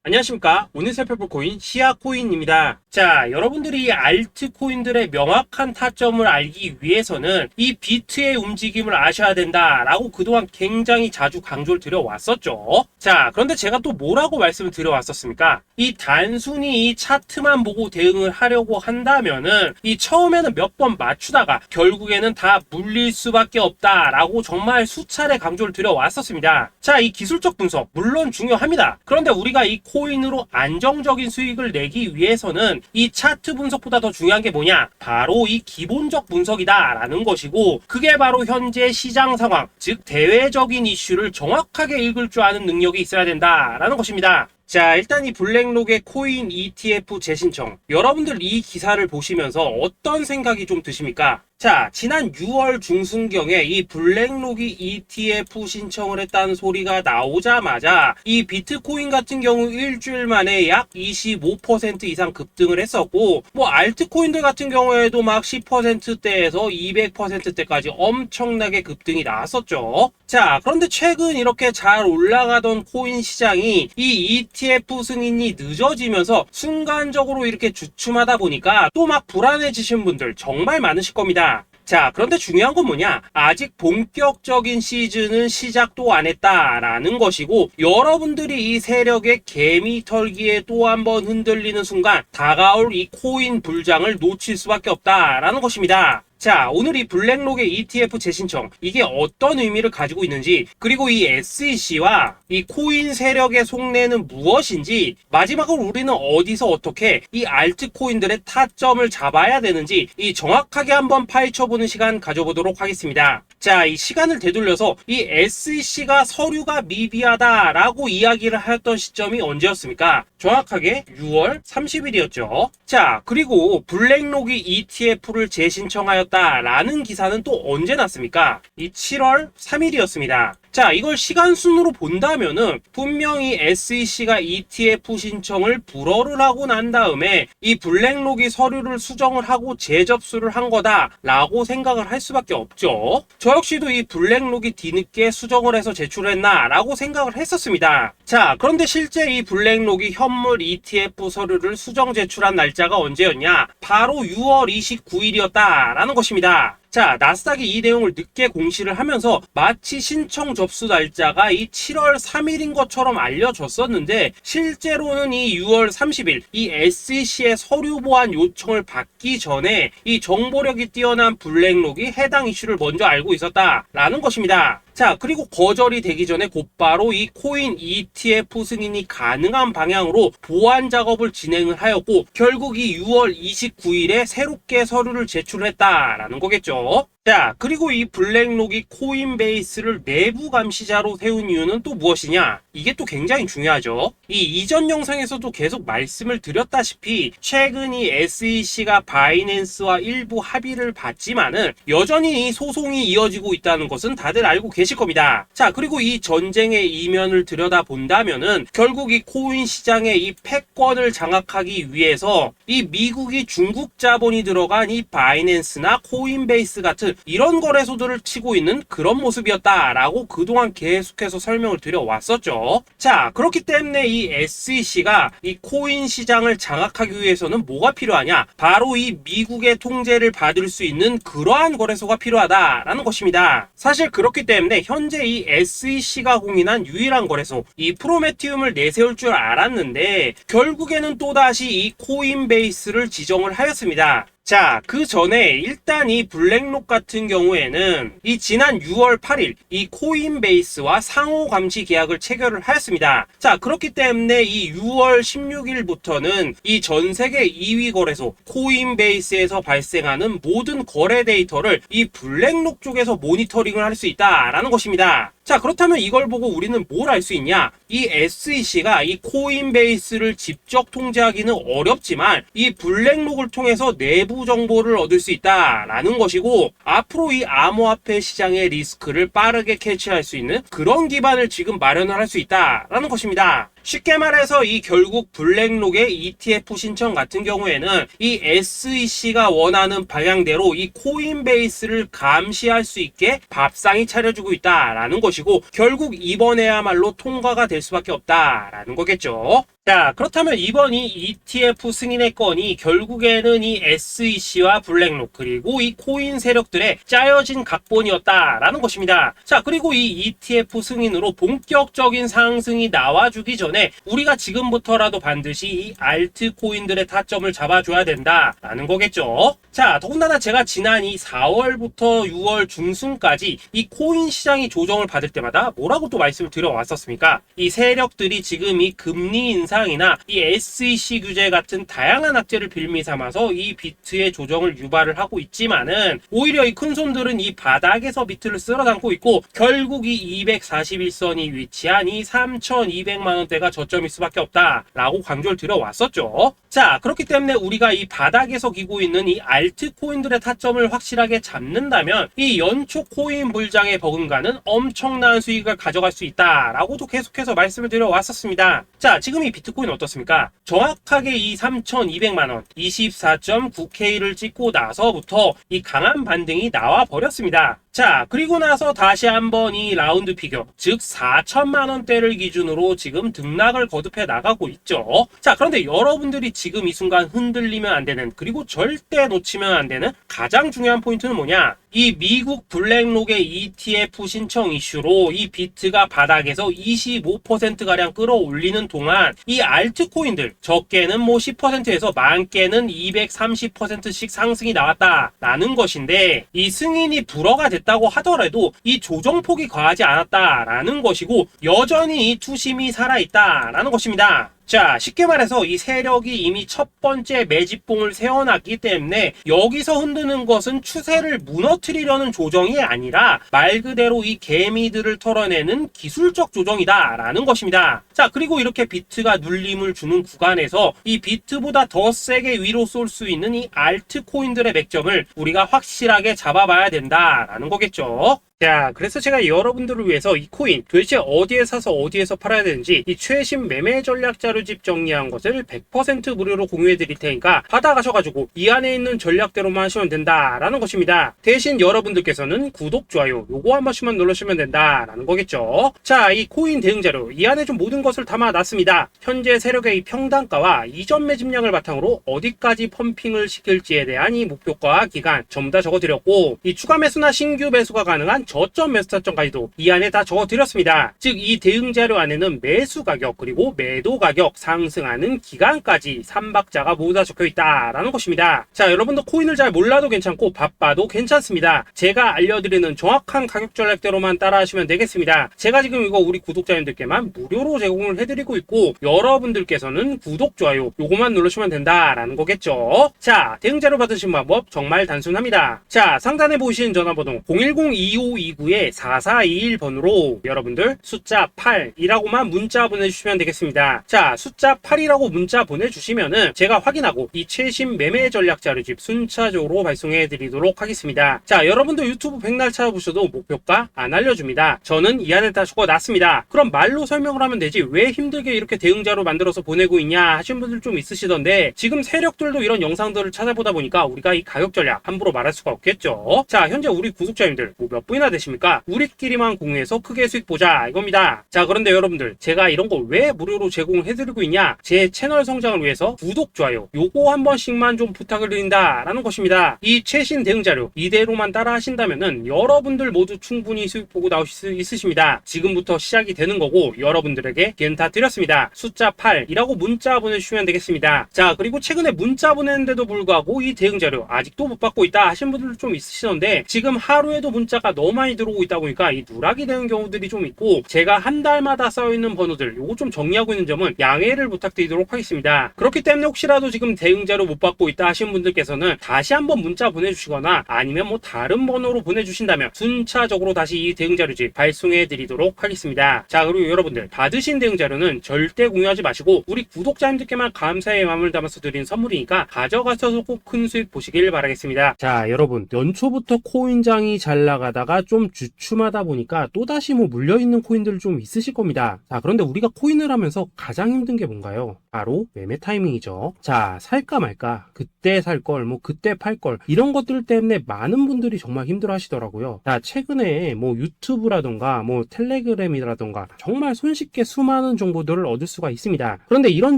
안녕하십니까. 오늘 살펴볼 코인 시아코인입니다. 자, 여러분들이 알트코인들의 명확한 타점을 알기 위해서는 이 비트의 움직임을 아셔야 된다라고 그동안 굉장히 자주 강조를 드려왔었죠. 자, 그런데 제가 또 뭐라고 말씀을 드려왔었습니까? 이 단순히 이 차트만 보고 대응을 하려고 한다면은 이 처음에는 몇 번 맞추다가 결국에는 다 물릴 수밖에 없다라고 정말 수차례 강조를 드려왔었습니다. 자, 이 기술적 분석 물론 중요합니다. 그런데 우리가 이 코인으로 안정적인 수익을 내기 위해서는 이 차트 분석보다 더 중요한 게 뭐냐? 바로 이 기본적 분석이다라는 것이고, 그게 바로 현재 시장 상황, 즉 대외적인 이슈를 정확하게 읽을 줄 아는 능력이 있어야 된다라는 것입니다. 자, 일단 이 블랙록의 코인 ETF 재신청, 여러분들 이 기사를 보시면서 어떤 생각이 좀 드십니까? 자, 지난 6월 중순경에 이 블랙록이 ETF 신청을 했다는 소리가 나오자마자 이 비트코인 같은 경우 일주일 만에 약 25% 이상 급등을 했었고, 뭐 알트코인들 같은 경우에도 막 10%대에서 200%대까지 엄청나게 급등이 나왔었죠. 자, 그런데 최근 이렇게 잘 올라가던 코인 시장이 이 ETF 승인이 늦어지면서 순간적으로 이렇게 주춤하다 보니까 또 막 불안해지신 분들 정말 많으실 겁니다. 자, 그런데 중요한 건 뭐냐? 아직 본격적인 시즌은 시작도 안 했다라는 것이고, 여러분들이 이 세력의 개미 털기에 또 한 번 흔들리는 순간 다가올 이 코인 불장을 놓칠 수밖에 없다라는 것입니다. 자, 오늘 이 블랙록의 ETF 재신청, 이게 어떤 의미를 가지고 있는지, 그리고 이 SEC와 이 코인 세력의 속내는 무엇인지, 마지막으로 우리는 어디서 어떻게 이 알트코인들의 타점을 잡아야 되는지 이 정확하게 한번 파헤쳐보는 시간 가져보도록 하겠습니다. 자, 이 시간을 되돌려서 이 SEC가 서류가 미비하다라고 이야기를 하였던 시점이 언제였습니까? 정확하게 6월 30일이었죠. 자, 그리고 블랙록이 ETF를 재신청하였다라는 기사는 또 언제 났습니까? 이 7월 3일이었습니다. 자, 이걸 시간순으로 본다면은 분명히 SEC가 ETF 신청을 불허를 하고 난 다음에 이 블랙록이 서류를 수정을 하고 재접수를 한 거다라고 생각을 할 수밖에 없죠. 저 역시도 이 블랙록이 뒤늦게 수정을 해서 제출했나라고 생각을 했었습니다. 자, 그런데 실제 이 블랙록이 현물 ETF 서류를 수정 제출한 날짜가 언제였냐? 바로 6월 29일이었다라는 것입니다. 자, 나스닥이 이 내용을 늦게 공시를 하면서 마치 신청 접수 날짜가 이 7월 3일인 것처럼 알려졌었는데, 실제로는 이 6월 30일 이 SEC의 서류 보완 요청을 받기 전에 이 정보력이 뛰어난 블랙록이 해당 이슈를 먼저 알고 있었다라는 것입니다. 자, 그리고 거절이 되기 전에 곧바로 이 코인 ETF 승인이 가능한 방향으로 보완 작업을 진행을 하였고, 결국 이 6월 29일에 새롭게 서류를 제출했다라는 거겠죠. 자, 그리고 이 블랙록이 코인베이스를 내부 감시자로 세운 이유는 또 무엇이냐? 이게 또 굉장히 중요하죠. 이 이전 영상에서도 계속 말씀을 드렸다시피 최근 이 SEC가 바이낸스와 일부 합의를 봤지만은 여전히 이 소송이 이어지고 있다는 것은 다들 알고 계실 겁니다. 자, 그리고 이 전쟁의 이면을 들여다본다면은 결국 이 코인 시장의 이 패권을 장악하기 위해서 이 미국이 중국 자본이 들어간 이 바이낸스나 코인베이스 같은 이런 거래소들을 치고 있는 그런 모습이었다라고 그동안 계속해서 설명을 드려왔었죠. 자, 그렇기 때문에 이 SEC가 이 코인 시장을 장악하기 위해서는 뭐가 필요하냐? 바로 이 미국의 통제를 받을 수 있는 그러한 거래소가 필요하다라는 것입니다. 사실 그렇기 때문에 현재 이 SEC가 공인한 유일한 거래소, 이 프로메티움을 내세울 줄 알았는데 결국에는 또다시 이 코인베이스를 지정을 하였습니다. 자, 그 전에 일단 이 블랙록 같은 경우에는 이 지난 6월 8일 이 코인베이스와 상호 감시 계약을 체결을 하였습니다. 자, 그렇기 때문에 이 6월 16일부터는 이 전 세계 2위 거래소 코인베이스에서 발생하는 모든 거래 데이터를 이 블랙록 쪽에서 모니터링을 할 수 있다라는 것입니다. 자, 그렇다면 이걸 보고 우리는 뭘 알 수 있냐? 이 SEC가 이 코인베이스를 직접 통제하기는 어렵지만 이 블랙록을 통해서 내부 정보를 얻을 수 있다라는 것이고, 앞으로 이 암호화폐 시장의 리스크를 빠르게 캐치할 수 있는 그런 기반을 지금 마련을 할 수 있다라는 것입니다. 쉽게 말해서 이 결국 블랙록의 ETF 신청 같은 경우에는 이 SEC가 원하는 방향대로 이 코인베이스를 감시할 수 있게 밥상이 차려주고 있다라는 것이고, 결국 이번에야말로 통과가 될 수밖에 없다라는 거겠죠. 자, 그렇다면 이번 이 ETF 승인의 건이 결국에는 이 SEC와 블랙록 그리고 이 코인 세력들의 짜여진 각본이었다라는 것입니다. 자, 그리고 이 ETF 승인으로 본격적인 상승이 나와주기 전에 우리가 지금부터라도 반드시 이 알트코인들의 타점을 잡아줘야 된다라는 거겠죠. 자, 더군다나 제가 지난 이 4월부터 6월 중순까지 이 코인 시장이 조정을 받을 때마다 뭐라고 또 말씀을 드려왔었습니까? 이 세력들이 지금 이 금리 인상이나 이 SEC 규제 같은 다양한 악재를 빌미 삼아서 이 비트의 조정을 유발을 하고 있지만은 오히려 이 큰손들은 이 바닥에서 비트를 쓸어 담고 있고 결국 이 241선이 위치한 이 3,200만 원대가 저점일 수밖에 없다라고 강조를 드려왔었죠. 자, 그렇기 때문에 우리가 이 바닥에서 기고 있는 이 알트코인들의 타점을 확실하게 잡는다면 이 연초 코인 불장의 버금가는 엄청난 수익을 가져갈 수 있다라고도 계속해서 말씀을 드려왔었습니다. 자, 지금 이 비트코인 어떻습니까? 정확하게 이 3,200만원 24.9K를 찍고 나서부터 이 강한 반등이 나와 버렸습니다. 자, 그리고 나서 다시 한번 이 라운드 피겨, 즉 4천만원대를 기준으로 지금 등락을 거듭해 나가고 있죠. 자, 그런데 여러분들이 지금 이 순간 흔들리면 안 되는, 그리고 절대 놓치면 안 되는 가장 중요한 포인트는 뭐냐? 이 미국 블랙록의 ETF 신청 이슈로 이 비트가 바닥에서 25%가량 끌어올리는 동안 이 알트코인들, 적게는 뭐 10%에서 많게는 230%씩 상승이 나왔다라는 것인데, 이 승인이 불허가 됐다고 하더라도 이 조정폭이 과하지 않았다라는 것이고 여전히 이 투심이 살아있다라는 것입니다. 자, 쉽게 말해서 이 세력이 이미 첫 번째 매집봉을 세워놨기 때문에 여기서 흔드는 것은 추세를 무너뜨리려는 조정이 아니라 말 그대로 이 개미들을 털어내는 기술적 조정이다라는 것입니다. 자, 그리고 이렇게 비트가 눌림을 주는 구간에서 이 비트보다 더 세게 위로 쏠 수 있는 이 알트코인들의 맥점을 우리가 확실하게 잡아봐야 된다라는 거겠죠. 자, 그래서 제가 여러분들을 위해서 이 코인 도대체 어디에 사서 어디에서 팔아야 되는지 이 최신 매매 전략 자료집 정리한 것을 100% 무료로 공유해 드릴 테니까 받아가셔가지고 이 안에 있는 전략대로만 하시면 된다라는 것입니다. 대신 여러분들께서는 구독, 좋아요 요거 한 번씩만 눌러주시면 된다라는 거겠죠. 자, 이 코인 대응 자료 이 안에 좀 모든 것을 담아놨습니다. 현재 세력의 이 평단가와 이전 매집량을 바탕으로 어디까지 펌핑을 시킬지에 대한 이 목표가 기간 전부 다 적어드렸고, 이 추가 매수나 신규 매수가 가능한 저점 매수 타점까지도 이 안에 다 적어드렸습니다. 즉 이 대응 자료 안에는 매수 가격 그리고 매도 가격, 상승하는 기간까지 3박자가 모두 다 적혀있다라는 것입니다. 자, 여러분도 코인을 잘 몰라도 괜찮고 바빠도 괜찮습니다. 제가 알려드리는 정확한 가격 전략대로만 따라하시면 되겠습니다. 제가 지금 이거 우리 구독자님들께만 무료로 제공을 해드리고 있고 여러분들께서는 구독, 좋아요 요거만 누르시면 된다라는 거겠죠. 자, 대응 자료 받으신 방법 정말 단순합니다. 자, 상단에 보이시는 전화번호 010-2529-4421번으로 여러분들 숫자 8이라고만 문자 보내주시면 되겠습니다. 자, 숫자 8이라고 문자 보내주시면은 제가 확인하고 이 최신 매매 전략 자료집 순차적으로 발송해 드리도록 하겠습니다. 자, 여러분들 유튜브 백날 찾아보셔도 목표가 안 알려줍니다. 저는 이 안에 다 적어놨습니다. 그럼 말로 설명을 하면 되지 왜 힘들게 이렇게 대응자로 만들어서 보내고 있냐 하신 분들 좀 있으시던데, 지금 세력들도 이런 영상들을 찾아보다 보니까 우리가 이 가격 전략 함부로 말할 수가 없겠죠. 자, 현재 우리 구독자님들 뭐 몇 분이나 되십니까? 우리끼리만 공유해서 크게 수익 보자 이겁니다. 자, 그런데 여러분들 제가 이런 거 왜 무료로 제공을 해드리고 있냐? 제 채널 성장을 위해서 구독, 좋아요 요거 한 번씩만 좀 부탁을 드린다 라는 것입니다. 이 최신 대응 자료 이대로만 따라 하신다면은 여러분들 모두 충분히 수익 보고 나오실 수 있으십니다. 지금부터 시작이 되는 거고 여러분들에게 기회는 다 드렸습니다. 숫자 8이라고 문자 보내주시면 되겠습니다. 자, 그리고 최근에 문자 보냈는데도 불구하고 이 대응 자료 아직도 못 받고 있다 하신 분들 좀 있으시던데, 지금 하루에도 문자가 너무 많이 들어오고 있다 보니까 이 누락이 되는 경우들이 좀 있고 제가 한 달마다 쌓여있는 번호들 요거 좀 정리하고 있는 점은 양해를 부탁드리도록 하겠습니다. 그렇기 때문에 혹시라도 지금 대응 자료 못 받고 있다 하신 분들께서는 다시 한번 문자 보내주시거나 아니면 뭐 다른 번호로 보내주신다면 순차적으로 다시 이 대응 자료집 발송해 드리도록 하겠습니다. 자, 그리고 여러분들 받으신 대응 자료는 절대 공유하지 마시고 우리 구독자님들께만 감사의 마음을 담아서 드린 선물이니까 가져가셔서 꼭 큰 수익 보시길 바라겠습니다. 자, 여러분 연초부터 코인장이 잘 나가다가 좀 주춤하다 보니까 또다시 뭐 물려있는 코인들 좀 있으실 겁니다. 자, 그런데 우리가 코인을 하면서 가장 힘든 게 뭔가요? 바로 매매 타이밍이죠. 자, 살까 말까, 그때 살 걸, 뭐 그때 팔 걸, 이런 것들 때문에 많은 분들이 정말 힘들어 하시더라고요. 자, 최근에 뭐 유튜브라던가 뭐 텔레그램이라던가 정말 손쉽게 수많은 정보들을 얻을 수가 있습니다. 그런데 이런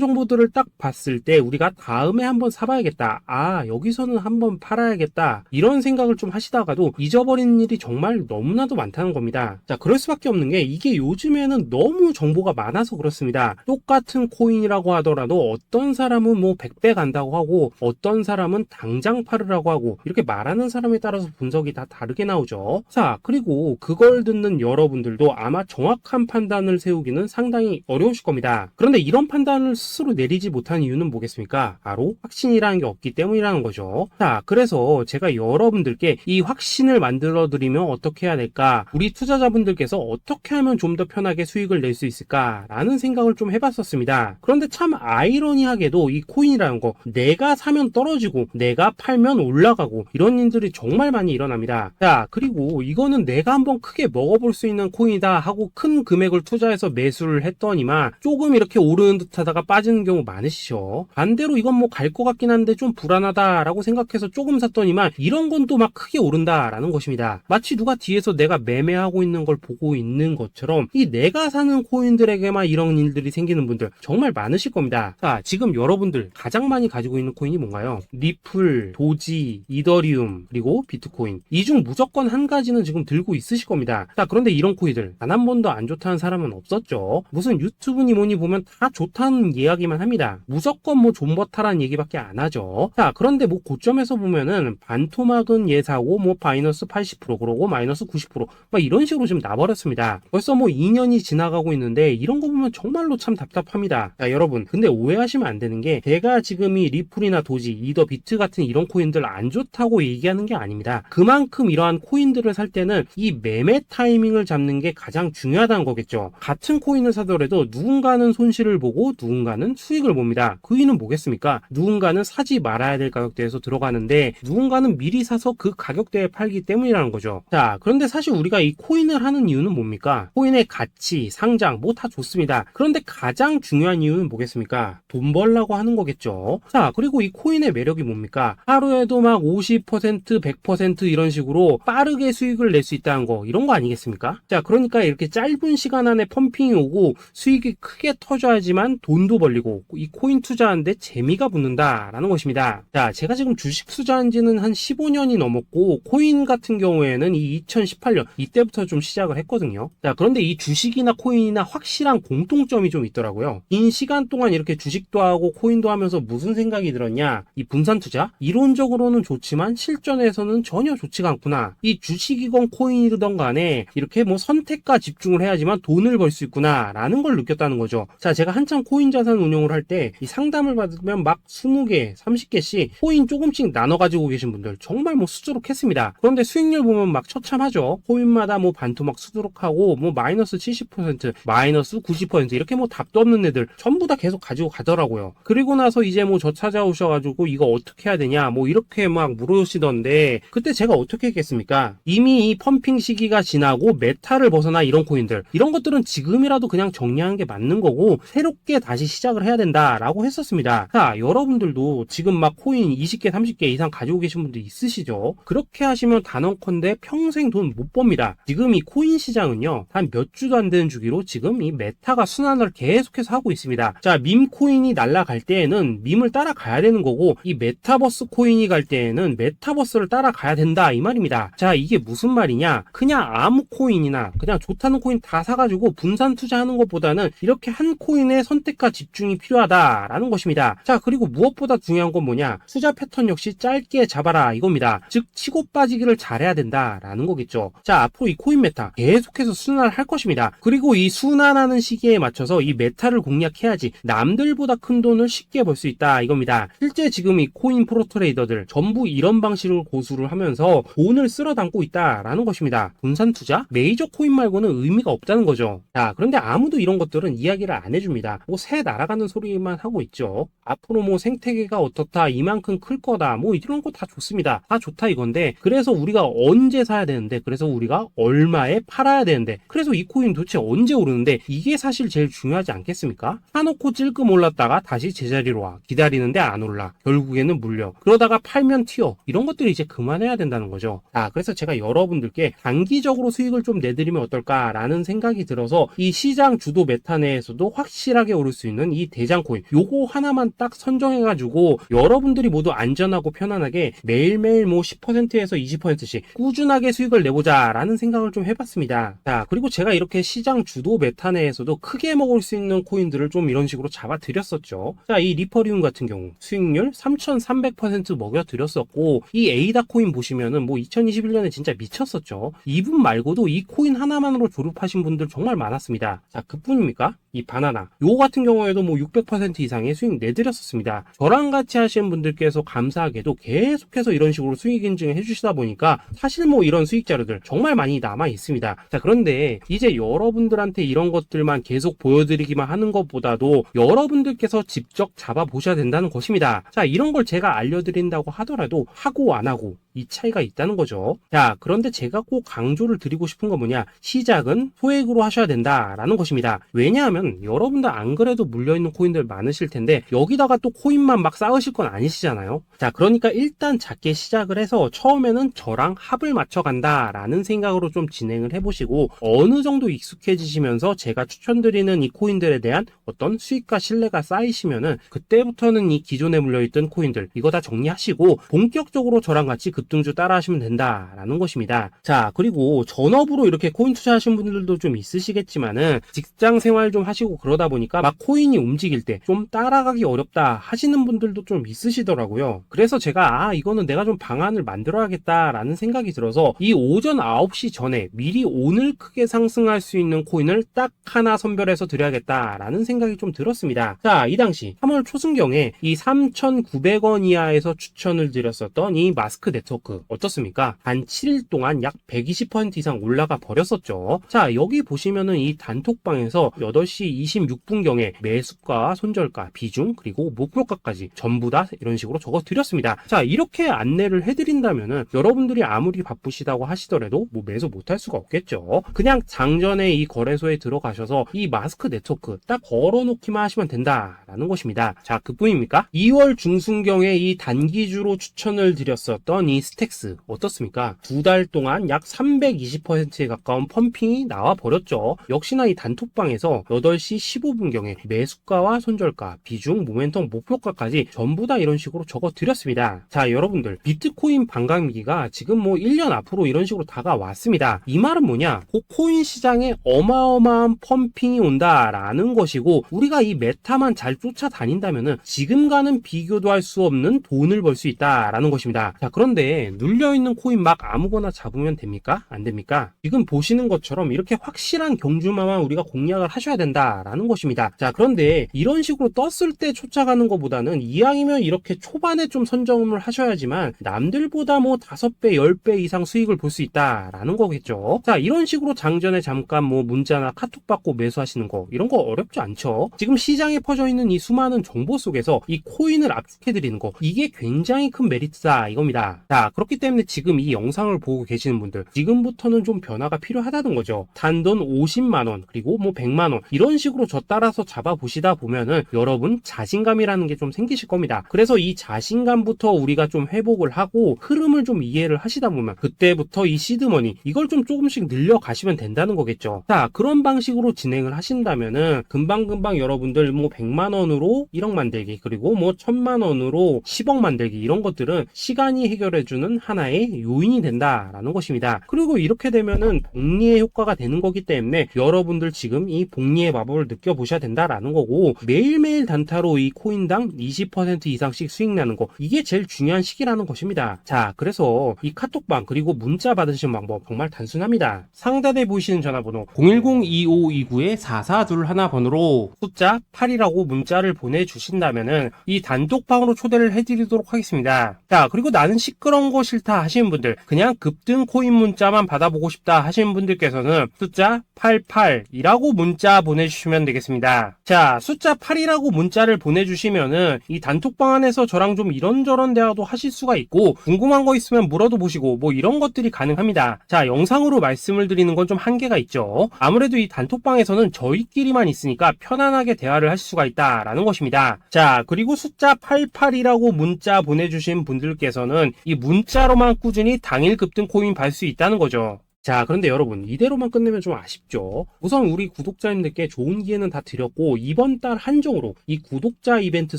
정보들을 딱 봤을 때 우리가 다음에 한번 사봐야겠다, 아 여기서는 한번 팔아야겠다, 이런 생각을 좀 하시다가도 잊어버리는 일이 정말 너무나도 많다는 겁니다. 자, 그럴 수밖에 없는 게 이게 요즘에는 너무 정보가 많아서 그렇습니다. 똑같은 코인이라고 하더라도 어떤 사람은 뭐 100배 간다고 하고 어떤 사람은 당장 팔으라고 하고, 이렇게 말하는 사람에 따라서 분석이 다 다르게 나오죠. 자, 그리고 그걸 듣는 여러분들도 아마 정확한 판단을 세우기는 상당히 어려우실 겁니다. 그런데 이런 판단을 스스로 내리지 못한 이유는 뭐겠습니까? 바로 확신이라는 게 없기 때문이라는 거죠. 자, 그래서 제가 여러분들께 이 확신을 만들어 드리면 어떻게 해야 될까, 우리 투자자분들께서 어떻게 하면 좀 더 편하게 수익을 낼 수 있을까 라는 생각을 좀 해봤었습니다. 그런데 참 아이러니하게도 이 코인이라는 거, 내가 사면 떨어지고 내가 팔면 올라가고 이런 일들이 정말 많이 일어납니다. 자, 그리고 이거는 내가 한번 크게 먹어볼 수 있는 코인이다 하고 큰 금액을 투자해서 매수를 했더니만 조금 이렇게 오르는 듯 하다가 빠지는 경우 많으시죠. 반대로 이건 뭐 갈 것 같긴 한데 좀 불안하다 라고 생각해서 조금 샀더니만 이런 건 또 막 크게 오른다 라는 것입니다. 마치 누가 뒤에서 내가 매매하고 있는 걸 보고 있는 것처럼 이 내가 사는 코인들에게만 이런 일들이 생기는 분들 정말 많으실 겁니다. 자, 지금 여러분들 가장 많이 가지고 있는 코인이 뭔가요? 리플, 도지, 이더리움, 그리고 비트코인. 이 중 무조건 한 가지는 지금 들고 있으실 겁니다. 자, 그런데 이런 코인들 단 한 번도 안 좋다는 사람은 없었죠. 무슨 유튜브니 뭐니 보면 다 좋다는 이야기만 합니다. 무조건 뭐 존버타라는 얘기밖에 안 하죠. 자, 그런데 뭐 고점에서 보면은 반토막은 예사고 뭐 마이너스 80% 그러고 마이너스 90% 막 이런 식으로 지금 나버렸습니다. 벌써 뭐 2년이 지나가고 있는데 이런 거 보면 정말로 참 답답합니다. 자, 여러분, 근데 오해하시면 안 되는 게 제가 지금 이 리플이나 도지, 이더, 비트 같은 이런 코인들 안 좋다고 얘기하는 게 아닙니다. 그만큼 이러한 코인들을 살 때는 이 매매 타이밍을 잡는 게 가장 중요하다는 거겠죠. 같은 코인을 사더라도 누군가는 손실을 보고 누군가는 수익을 봅니다. 그 이유는 뭐겠습니까? 누군가는 사지 말아야 될 가격대에서 들어가는데 누군가는 미리 사서 그 가격대에 팔기 때문이라는 거죠. 자, 그런데 사실 우리가 이 코인을 하는 이유는 뭡니까? 코인의 가치, 상장 뭐 다 좋습니다. 그런데 가장 중요한 이유는 뭐겠습니까? 돈 벌라고 하는 거겠죠. 자, 그리고 이 코인의 매력이 뭡니까? 하루에도 막 50%, 100% 이런 식으로 빠르게 수익을 낼 수 있다는 거, 이런 거 아니겠습니까? 자, 그러니까 이렇게 짧은 시간 안에 펌핑이 오고 수익이 크게 터져야지만 돈도 벌리고 이 코인 투자하는데 재미가 붙는다라는 것입니다. 자, 제가 지금 주식 투자한 지는 한 15년이 넘었고 코인 같은 경우에는 이 2018년 이때부터 좀 시작을 했거든요. 자, 그런데 이 주식이나 코인이나 확실한 공통점이 좀 있더라고요. 긴 시간 동안 이렇게 주식도 하고 코인도 하면서 무슨 생각이 들었냐? 이 분산 투자? 이론적으로는 좋지만 실전에서는 전혀 좋지가 않구나. 이 주식이건 코인이든 간에 이렇게 뭐 선택과 집중을 해야지만 돈을 벌 수 있구나 라는 걸 느꼈다는 거죠. 자, 제가 한창 코인 자산 운용을 할 때 이 상담을 받으면 막 20개, 30개씩 코인 조금씩 나눠 가지고 계신 분들 정말 뭐 수두룩했습니다. 그런데 수익률 보면 막 처참하죠. 코인마다 뭐 반토막 수두룩하고 뭐 마이너스 70%, 마이너스 90% 이렇게 뭐 답도 없는 애들 전부 다 계속 가지고 가더라고요. 그리고 나서 이제 뭐 저 찾아오셔가지고 이거 어떻게 해야 되냐 뭐 이렇게 막 물으시던데 그때 제가 어떻게 했겠습니까? 이미 이 펌핑 시기가 지나고 메타를 벗어나 이런 코인들, 이런 것들은 지금이라도 그냥 정리하는 게 맞는 거고 새롭게 다시 시작을 해야 된다라고 했었습니다. 자, 여러분들도 지금 막 코인 20개, 30개 이상 가지고 계신 분들 있으시죠? 그렇게 하시면 단언컨대 평생 돈 못 법니다. 지금 이 코인 시장은요, 한 몇 주도 안 되는 주기로 지금 이 메타가 순환을 계속해서 하고 있습니다. 자, 밈 코인이 날아갈 때에는 밈을 따라가야 되는 거고 이 메타버스 코인이 갈 때에는 메타버스를 따라가야 된다 이 말입니다. 자, 이게 무슨 말이냐? 그냥 아무 코인이나 그냥 좋다는 코인 다 사가지고 분산 투자하는 것보다는 이렇게 한 코인에 선택과 집중이 필요하다라는 것입니다. 자, 그리고 무엇보다 중요한 건 뭐냐? 투자 패턴 역시 짧게 잡아라 이겁니다. 즉 치고 빠지기를 잘해야 된다라는 거겠죠. 자, 앞으로 이 코인 메타 계속해서 순환을 할 것입니다. 그리고 이 순환하는 시기에 맞춰서 이 메타를 공략해야지 남들보다 큰 돈을 쉽게 벌 수 있다 이겁니다. 실제 지금 이 코인 프로 트레이더들 전부 이런 방식으로 고수를 하면서 돈을 쓸어 담고 있다라는 것입니다. 분산 투자? 메이저 코인 말고는 의미가 없다는 거죠. 자, 그런데 아무도 이런 것들은 이야기를 안 해줍니다. 뭐 새 날아가는 소리만 하고 있죠. 앞으로 뭐 생태계가 어떻다, 이만큼 클 거다, 뭐 이런 거 다 좋습니다. 다 좋다 이건데 그래서 우리가 언제 사야 되는 되는데, 그래서 우리가 얼마에 팔아야 되는데, 그래서 이 코인 도대체 언제 오르는데, 이게 사실 제일 중요하지 않겠습니까? 사놓고 찔끔 올랐다가 다시 제자리로 와, 기다리는데 안 올라, 결국에는 물려, 그러다가 팔면 튀어, 이런 것들이 이제 그만해야 된다는 거죠. 그래서 제가 여러분들께 단기적으로 수익을 좀 내드리면 어떨까라는 생각이 들어서 이 시장 주도 메타 내에서도 확실하게 오를 수 있는 이 대장 코인, 요거 하나만 딱 선정해가지고 여러분들이 모두 안전하고 편안하게 매일매일 뭐 10%에서 20%씩 꾸준하게 수익을 내보자 라는 생각을 좀 해봤습니다. 자, 그리고 제가 이렇게 시장 주도 메타 내에서도 크게 먹을 수 있는 코인들을 좀 이런 식으로 잡아드렸었죠. 자, 이 리퍼리움 같은 경우 수익률 3300% 먹여드렸었고, 이 에이다 코인 보시면은 뭐 2021년에 진짜 미쳤었죠. 이분 말고도 이 코인 하나만으로 졸업하신 분들 정말 많았습니다. 자, 그뿐입니까? 이 바나나 요 같은 경우에도 뭐 600% 이상의 수익 내드렸었습니다. 저랑 같이 하시는 분들께서 감사하게도 계속해서 이런 식으로 수익 인증을 해주시다 보니까 사실 뭐 이런 수익 자료들 정말 많이 남아 있습니다. 자, 그런데 이제 여러분들한테 이런 것들만 계속 보여드리기만 하는 것보다도 여러분들께서 직접 잡아보셔야 된다는 것입니다. 자, 이런 걸 제가 알려드린다고 하더라도 하고 안 하고 이 차이가 있다는 거죠. 자, 그런데 제가 꼭 강조를 드리고 싶은 건 뭐냐, 시작은 소액으로 하셔야 된다라는 것입니다. 왜냐하면 여러분들 안 그래도 물려있는 코인들 많으실 텐데 여기다가 또 코인만 막 쌓으실 건 아니시잖아요. 자, 그러니까 일단 작게 시작을 해서 처음에는 저랑 합을 맞춰간다 라는 생각으로 좀 진행을 해보시고, 어느 정도 익숙해지시면서 제가 추천드리는 이 코인들에 대한 어떤 수익과 신뢰가 쌓이시면은 그때부터는 이 기존에 물려있던 코인들 이거 다 정리하시고 본격적으로 저랑 같이 급등주 따라 하시면 된다라는 것입니다. 자, 그리고 전업으로 이렇게 코인 투자하신 분들도 좀 있으시겠지만은 직장 생활 좀 하시고 그러다 보니까 막 코인이 움직일 때 좀 따라가기 어렵다 하시는 분들도 좀 있으시더라고요. 그래서 제가 이거는 내가 좀 방안을 만들어야겠다라는 생각이 들어서 이 오전 9시 전에 미리 오늘 크게 상승할 수 있는 코인을 딱 하나 선별해서 드려야겠다라는 생각이 좀 들었습니다. 자, 이 당시 3월 초순경에 이 3,900원 이하에서 추천을 드렸었던 이 마스크 네트워크 어떻습니까? 단 7일 동안 약 120% 이상 올라가 버렸었죠. 자, 여기 보시면은 이 단톡방에서 8시 26분경에 매수가, 손절가, 비중, 그리고 목표가까지 전부 다 이런 식으로 적어 드렸습니다. 자, 이렇게 안내를 해드린다면은 여러분들이 아무리 바쁘시다고 하시더라도 뭐 매수 못할 수가 없겠죠. 그냥 장전에 이 거래소에 들어가셔서 이 마스크 네트워크 딱 걸어놓기만 하시면 된다라는 것입니다. 자, 그뿐입니까? 2월 중순경에 이 단기주로 추천을 드렸었던 이 스택스 어떻습니까? 2달 동안 약 320%에 가까운 펌핑이 나와 버렸죠. 역시나 이 단톡방에서 8시 15분경에 매수가와 손절가, 비중, 모멘텀, 목표가까지 전부 다 이런 식으로 적어 드렸습니다. 자, 여러분들 비트코인 반감기가 지금 뭐 1년 앞으로 이런 식으로 다가왔습니다. 이 말은 뭐냐? 그 코인 시장에 어마어마한 펌핑이 온다라는 것이고, 우리가 이 메타만 잘 쫓아다닌다면은 지금과는 비교도 할 수 없는 돈을 벌 수 있다라는 것입니다. 자, 그런데 눌려있는 코인 막 아무거나 잡으면 됩니까? 안 됩니까? 지금 보시는 것처럼 이렇게 확실한 경주마만 우리가 공략을 하셔야 된다라는 것입니다. 자, 그런데 이런 식으로 떴을 때 쫓아가는 것보다는 이왕이면 이렇게 초반에 좀 선점을 하셔야지만 남들보다 뭐 5배, 10배 이상 수익을 볼 수 있다라는 거겠죠. 자, 이런 식으로 장전에 잠깐 뭐 문자나 카톡 받고 매수하시는 거 이런 거 어렵지 않죠. 지금 시장에 퍼져 있는 이 수많은 정보 속에서 이 코인을 압축해드리는 거, 이게 굉장히 큰 메리트다 이겁니다. 자, 그렇기 때문에 지금 이 영상을 보고 계시는 분들 지금부터는 좀 변화가 필요하다는 거죠. 단돈 50만원 그리고 뭐 100만원 이런 식으로 저 따라서 잡아보시다 보면은 여러분 자신감이라는 게 좀 생기실 겁니다. 그래서 이 자신감부터 우리가 좀 회복을 하고 흐름을 좀 이해를 하시다 보면 그때부터 이 시드머니 이걸 좀 조금씩 늘려가시면 된다는 거겠죠. 자, 그런 방식으로 진행을 하신다면은 금방금방 여러분들 뭐 100만원으로 1억 만들기, 그리고 뭐 1000만원으로 10억 만들기, 이런 것들은 시간이 해결해주는 하나의 요인이 된다라는 것입니다. 그리고 이렇게 되면은 복리의 효과가 되는 거기 때문에 여러분들 지금 이 복리의 마법을 느껴보셔야 된다라는 거고, 매일매일 단타로 이 코인당 20% 이상씩 수익 나는 거, 이게 제일 중요한 시기라는 것입니다. 자, 그래서 이 카톡방 그리고 문자 받으시는 방법 정말 단순합니다. 상단에 보이시는 전화번호 010-2529-4421 번호로 숫자 8이라고 문자를 보내주신다면은 이 단톡방으로 초대를 해드리도록 하겠습니다. 자, 그리고 나는 시끄러 이런 거 싫다 하시는 분들, 그냥 급등 코인 문자만 받아보고 싶다 하시는 분들께서는 숫자 88이라고 문자 보내주시면 되겠습니다. 자, 숫자 8이라고 문자를 보내주시면은 이 단톡방 안에서 저랑 좀 이런저런 대화도 하실 수가 있고, 궁금한 거 있으면 물어도 보시고 뭐 이런 것들이 가능합니다. 자, 영상으로 말씀을 드리는 건 좀 한계가 있죠. 아무래도 이 단톡방에서는 저희끼리만 있으니까 편안하게 대화를 할 수가 있다라는 것입니다. 자, 그리고 숫자 88이라고 문자 보내주신 분들께서는 이 문자로만 꾸준히 당일 급등 코인 받을 수 있다는 거죠. 자, 그런데 여러분, 이대로만 끝내면 좀 아쉽죠. 우선 우리 구독자님들께 좋은 기회는 다 드렸고, 이번 달 한정으로 이 구독자 이벤트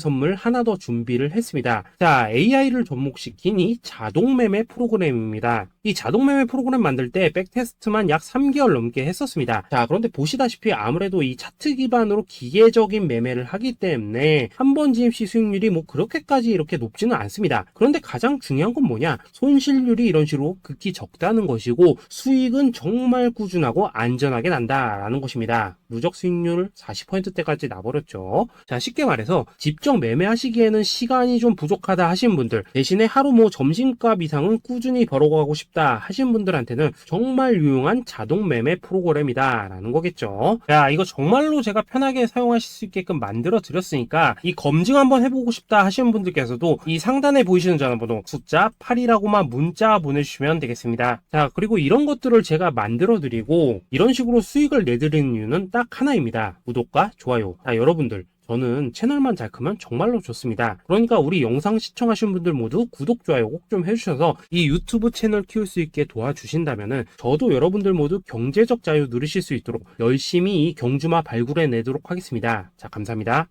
선물 하나 더 준비를 했습니다. 자, AI를 접목시킨 이 자동 매매 프로그램입니다. 이 자동 매매 프로그램 만들 때 백테스트만 약 3개월 넘게 했었습니다. 자, 그런데 보시다시피 아무래도 이 차트 기반으로 기계적인 매매를 하기 때문에 한 번 진입 시 수익률이 뭐 그렇게까지 이렇게 높지는 않습니다. 그런데 가장 중요한 건 뭐냐? 손실률이 이런 식으로 극히 적다는 것이고, 수익은 정말 꾸준하고 안전하게 난다라는 것입니다. 누적 수익률 40%대까지 나버렸죠. 자, 쉽게 말해서 직접 매매하시기에는 시간이 좀 부족하다 하시는 분들, 대신에 하루 뭐 점심값 이상은 꾸준히 벌어가고 싶다 하시는 분들한테는 정말 유용한 자동 매매 프로그램이다 라는 거겠죠. 자, 이거 정말로 제가 편하게 사용하실 수 있게끔 만들어 드렸으니까 이 검증 한번 해보고 싶다 하시는 분들께서도 이 상단에 보이시는 전화번호 숫자 8이라고만 문자 보내주시면 되겠습니다. 자, 그리고 이런 것들을 제가 만들어 드리고 이런 식으로 수익을 내드리는 이유는 딱 하나입니다. 구독과 좋아요. 자, 여러분들, 저는 채널만 잘 크면 정말로 좋습니다. 그러니까 우리 영상 시청하시는 분들 모두 구독, 좋아요 꼭 좀 해주셔서 이 유튜브 채널 키울 수 있게 도와주신다면은 저도 여러분들 모두 경제적 자유 누리실 수 있도록 열심히 이 경주마 발굴해 내도록 하겠습니다. 자, 감사합니다.